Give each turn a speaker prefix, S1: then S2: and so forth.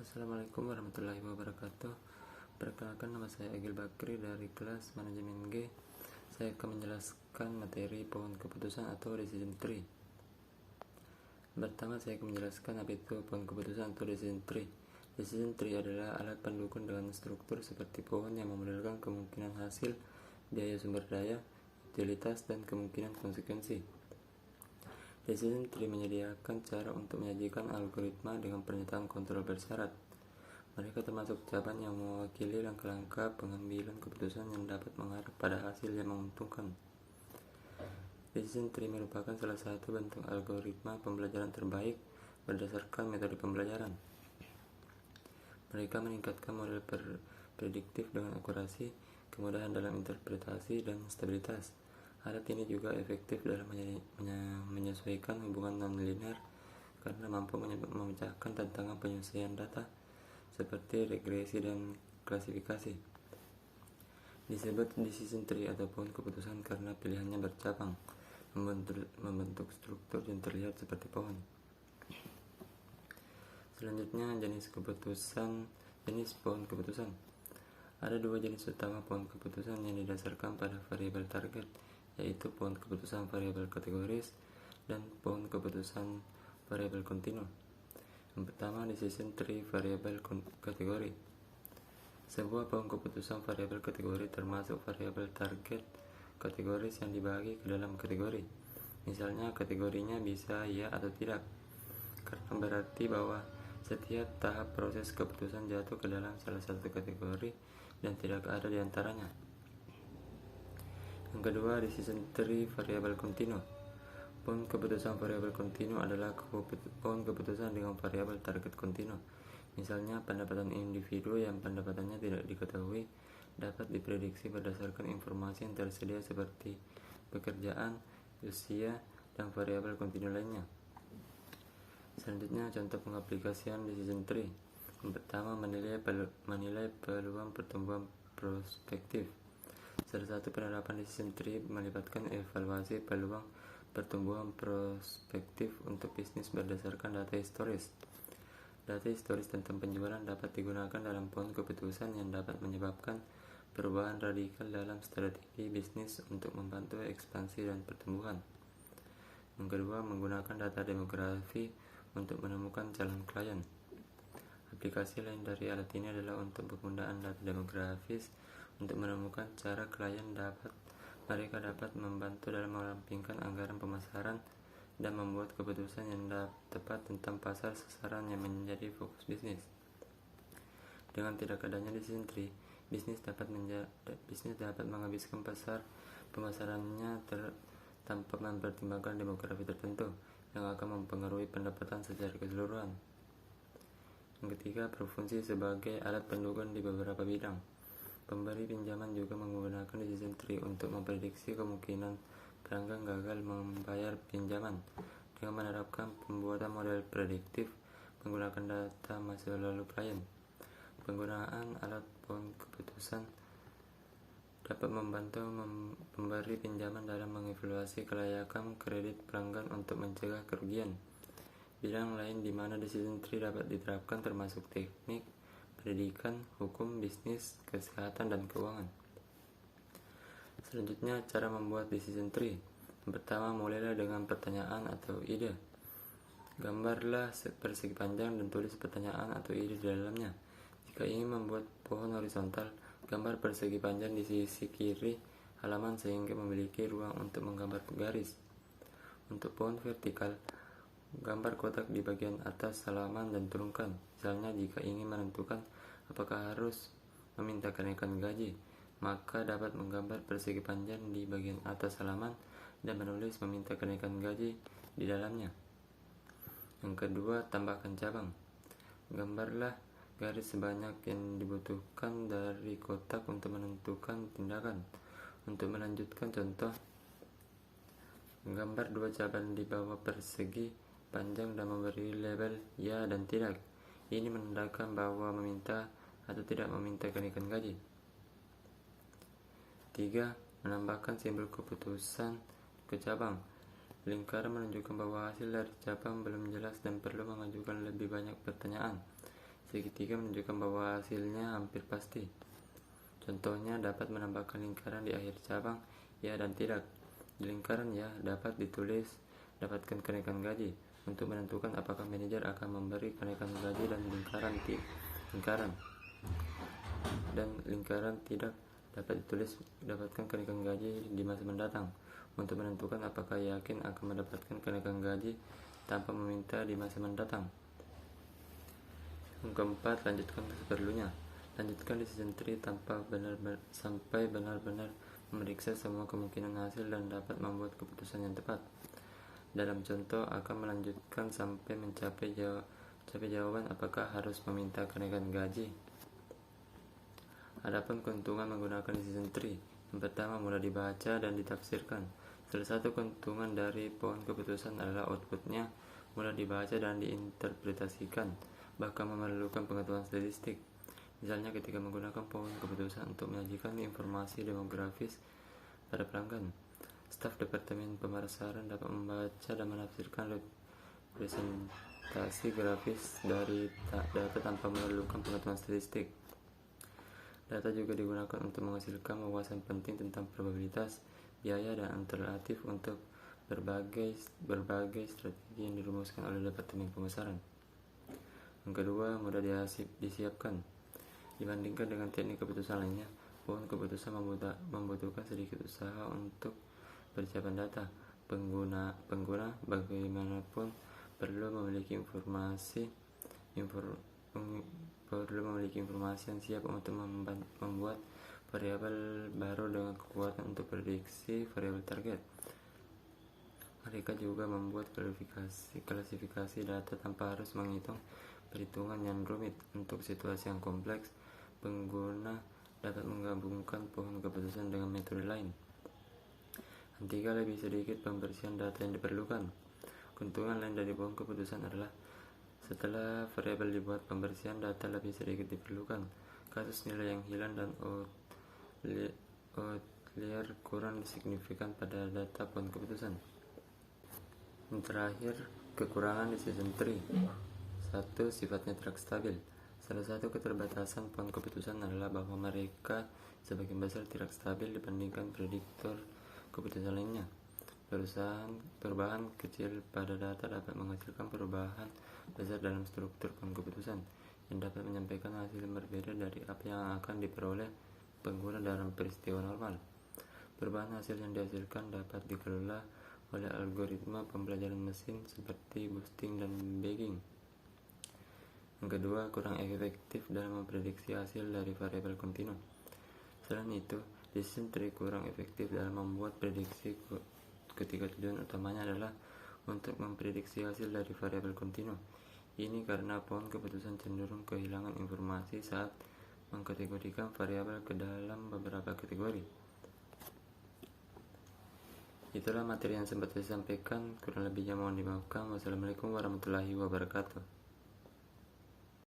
S1: Assalamualaikum warahmatullahi wabarakatuh. Perkenalkan, nama saya Agil Bakri dari kelas Manajemen G. Saya akan menjelaskan materi pohon keputusan atau decision tree. Pertama, saya akan menjelaskan apa itu pohon keputusan atau decision tree. Decision tree adalah alat pendukung dengan struktur seperti pohon yang memodelkan kemungkinan hasil, biaya sumber daya, utilitas, dan kemungkinan konsekuensi. Decision tree menyediakan cara untuk menyajikan algoritma dengan pernyataan kontrol bersyarat. Mereka termasuk cabang yang mewakili langkah-langkah pengambilan keputusan yang dapat mengarah pada hasil yang menguntungkan. Decision tree merupakan salah satu bentuk algoritma pembelajaran terbaik berdasarkan metode pembelajaran. Mereka meningkatkan model prediktif dengan akurasi, kemudahan dalam interpretasi, dan stabilitas. Alat ini juga efektif dalam menyesuaikan hubungan non-linear karena mampu memecahkan tantangan penyelesaian data seperti regresi dan klasifikasi. Disebut decision tree atau pohon keputusan karena pilihannya bercabang, membentuk struktur yang terlihat seperti pohon. Selanjutnya, jenis pohon keputusan. Ada dua jenis utama pohon keputusan yang didasarkan pada variabel target, yaitu pohon keputusan variabel kategoris dan pohon keputusan variabel kontinu. Yang pertama, decision tree variabel kategori. Sebuah pohon keputusan variabel kategori termasuk variabel target kategoris yang dibagi ke dalam kategori. Misalnya, kategorinya bisa ya atau tidak, karena berarti bahwa setiap tahap proses keputusan jatuh ke dalam salah satu kategori dan tidak ada di antaranya. Yang kedua, decision tree variabel kontinu. Pohon keputusan variabel kontinu adalah pohon keputusan dengan variabel target kontinu. Misalnya, pendapatan individu yang pendapatannya tidak diketahui dapat diprediksi berdasarkan informasi yang tersedia seperti pekerjaan, usia, dan variabel kontinu lainnya. Selanjutnya, contoh pengaplikasian decision tree. Yang pertama, menilai peluang pertumbuhan prospektif. Salah satu penerapan decision tree melibatkan evaluasi peluang pertumbuhan prospektif untuk bisnis berdasarkan data historis. Data historis tentang penjualan dapat digunakan dalam pohon keputusan yang dapat menyebabkan perubahan radikal dalam strategi bisnis untuk membantu ekspansi dan pertumbuhan. Yang kedua, menggunakan data demografi untuk menemukan calon klien. Aplikasi lain dari alat ini adalah untuk penggunaan data demografis untuk menemukan cara klien mereka dapat membantu dalam merampingkan anggaran pemasaran dan membuat keputusan yang tepat tentang pasar sasaran yang menjadi fokus bisnis. Dengan tidak adanya decision tree, bisnis dapat menghabiskan pemasarannya tanpa mempertimbangkan demografi tertentu yang akan mempengaruhi pendapatan secara keseluruhan. Yang ketiga, berfungsi sebagai alat pendukung di beberapa bidang. Pemberi pinjaman juga menggunakan decision tree untuk memprediksi kemungkinan pelanggan gagal membayar pinjaman dengan menerapkan pembuatan model prediktif menggunakan data masa lalu klien. Penggunaan alat pohon keputusan dapat membantu pemberi pinjaman dalam mengevaluasi kelayakan kredit pelanggan untuk mencegah kerugian. Bidang lain di mana decision tree dapat diterapkan termasuk teknik, pendidikan, hukum, bisnis, kesehatan, dan keuangan. Selanjutnya, cara membuat decision tree. Yang pertama, mulailah dengan pertanyaan atau ide. Gambarlah persegi panjang dan tulis pertanyaan atau ide di dalamnya. Jika ingin membuat pohon horizontal, gambar persegi panjang di sisi kiri halaman sehingga memiliki ruang untuk menggambar garis. Untuk pohon vertikal, gambar kotak di bagian atas halaman dan turunkan. Misalnya, jika ingin menentukan apakah harus meminta kenaikan gaji, maka dapat menggambar persegi panjang di bagian atas halaman dan menulis meminta kenaikan gaji di dalamnya. Yang kedua, tambahkan cabang. Gambarlah garis sebanyak yang dibutuhkan dari kotak untuk menentukan tindakan. Untuk melanjutkan contoh, gambar dua cabang di bawah persegi panjang dan memberi label ya dan tidak. Ini menandakan bahwa meminta atau tidak meminta kenaikan gaji. 3. Menambahkan simbol keputusan ke cabang. Lingkaran menunjukkan bahwa hasil dari cabang belum jelas dan perlu mengajukan lebih banyak pertanyaan. Segitiga menunjukkan bahwa hasilnya hampir pasti. Contohnya dapat menambahkan lingkaran di akhir cabang ya dan tidak. Di lingkaran ya dapat ditulis dapatkan kenaikan gaji untuk menentukan apakah manajer akan memberi kenaikan gaji, dan lingkaran tidak dapat ditulis dapatkan kenaikan gaji di masa mendatang untuk menentukan apakah yakin akan mendapatkan kenaikan gaji tanpa meminta di masa mendatang. Yang keempat, lanjutkan seperlunya. Lanjutkan decision tree sampai benar-benar memeriksa semua kemungkinan hasil dan dapat membuat keputusan yang tepat. Dalam contoh, akan melanjutkan sampai mencapai jawaban apakah harus meminta kenaikan gaji. Adapun keuntungan menggunakan decision tree, yang pertama mudah dibaca dan ditafsirkan. Salah satu keuntungan dari pohon keputusan adalah outputnya mudah dibaca dan diinterpretasikan, bahkan memerlukan pengetahuan statistik. Misalnya ketika menggunakan pohon keputusan untuk menyajikan informasi demografis pada pelanggan, staf Departemen Pemasaran dapat membaca dan menafsirkan representasi grafis dari data tanpa memerlukan pengetahuan statistik. Data juga digunakan untuk menghasilkan wawasan penting tentang probabilitas, biaya, dan alternatif untuk berbagai strategi yang dirumuskan oleh Departemen Pemasaran. Yang kedua, mudah disiapkan. Dibandingkan dengan teknik keputusan lainnya, pohon keputusan membutuhkan sedikit usaha untuk persiapan data. Pengguna bagaimanapun perlu memiliki informasi yang siap untuk membuat variabel baru dengan kekuatan untuk prediksi variabel target. Mereka juga membuat klasifikasi data tanpa harus menghitung perhitungan yang rumit. Untuk situasi yang kompleks, pengguna dapat menggabungkan pohon keputusan dengan metode lain. Yang ketiga, lebih sedikit pembersihan data yang diperlukan. Keuntungan lain dari pohon keputusan adalah setelah variabel dibuat, pembersihan data lebih sedikit diperlukan. Kasus nilai yang hilang dan outlier kurang signifikan pada data pohon keputusan. Yang terakhir, kekurangan decision tree. 1. Sifatnya tidak stabil. Salah satu keterbatasan pohon keputusan adalah bahwa mereka sebagian besar tidak stabil dibandingkan prediktor keputusan lainnya. Perubahan kecil pada data dapat menghasilkan perubahan besar dalam struktur pohon keputusan yang dapat menyampaikan hasil yang berbeda dari apa yang akan diperoleh pengguna dalam peristiwa normal. Perubahan hasil yang dihasilkan dapat dikelola oleh algoritma pembelajaran mesin seperti boosting dan bagging. Yang kedua, kurang efektif dalam memprediksi hasil dari variabel kontinu. Selain itu, decision tree kurang efektif dalam membuat prediksi ketika tujuan utamanya adalah untuk memprediksi hasil dari variabel kontinu. Ini karena pohon keputusan cenderung kehilangan informasi saat mengkategorikan variabel ke dalam beberapa kategori. Itulah materi yang sempat saya sampaikan, kurang lebihnya mohon dimaafkan. Wassalamualaikum warahmatullahi wabarakatuh.